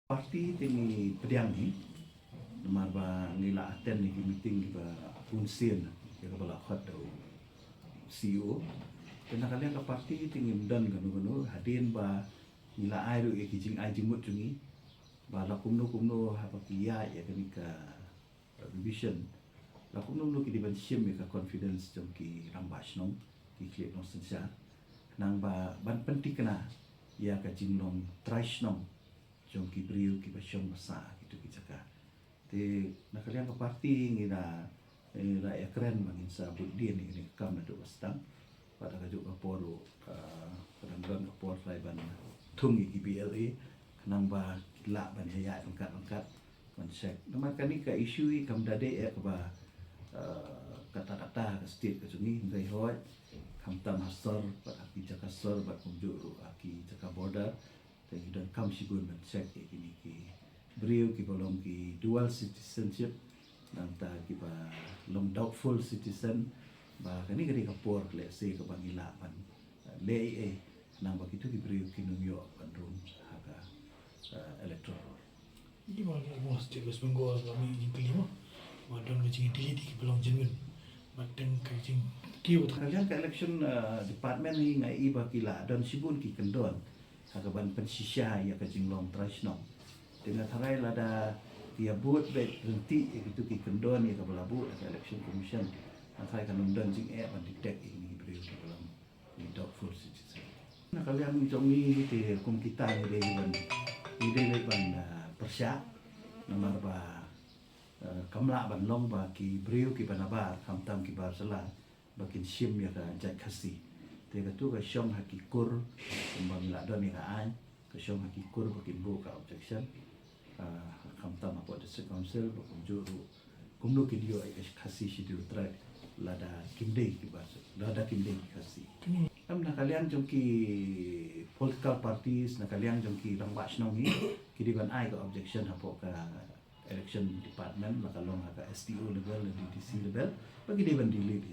Parti tingi pediang ni, namar ba ngila attend ni meeting ba kunsin ya bala khat do CEO. Kena kalian ka parti tingi mdan ganu hadin ba ngila ai ru kijing ai jimut tungi ba la kumno ha pa kiya ya kami ka revision. La kumno ki di ban sim ka confidence jom ki rambash nong ki klip no sensa. Nang ba ban penting kena ya ka jinglong trash nong jom ki beriu ki basyong basa gitu ki caka te nakalian ka parti ngina ya keren mangin sa budin ni kam na do bastang pada ka jo ka poro kadang-kadang ka por sai ban thungi ki BLA kanang ba kila ban ya angkat konsep nama kani ka isu i kam dade ya ka ba kata-kata ka state ka sungi ngai hoi kam tam hasar pada ki caka sor ba kunjuru aki caka border dan kam sigun ban check ini ki beriu ki bolong ki dual citizenship dan ta ki ba long doubtful citizen ba kani kari kapor le se ka bangila ban le nang ba kitu ki beriu ki numyo ban room haga electoral Ini malah mau setiap West Bengal kami di kelima, madam macam ini di belong jenuin, madam kerjing kiu tu. kalian ke election department ni ngai iba kila dan sibun ki kendon hagaban pensisya ya ka jinglong trasnong dengan tharai lada dia buat baik berhenti itu ki kendon ya ka balabu election commission tharai kan undang jing ban detect ini beriu ki dalam ni doubtful citizen nah kalian jong ni ti hukum kita ni de ban persya nomor ba kamla ban long ba ki beriu ki banabar kamtam ki bar sala bakin sim ya ka jat khasi te ka tu ka syong hakikur kembang la don ni ka an ka syong hakikur bakin bu ka objection kamtam apa district council bakum juru kumno ki dio ai khasi shi dio trai lada kimde ki bas lada kimde ki khasi am na kalian jong ki political parties na kalian jong ki rang bas nong hi ki di ban ai ka objection hapo ka election department la kalong ka STO level DTC level bagi di ban delete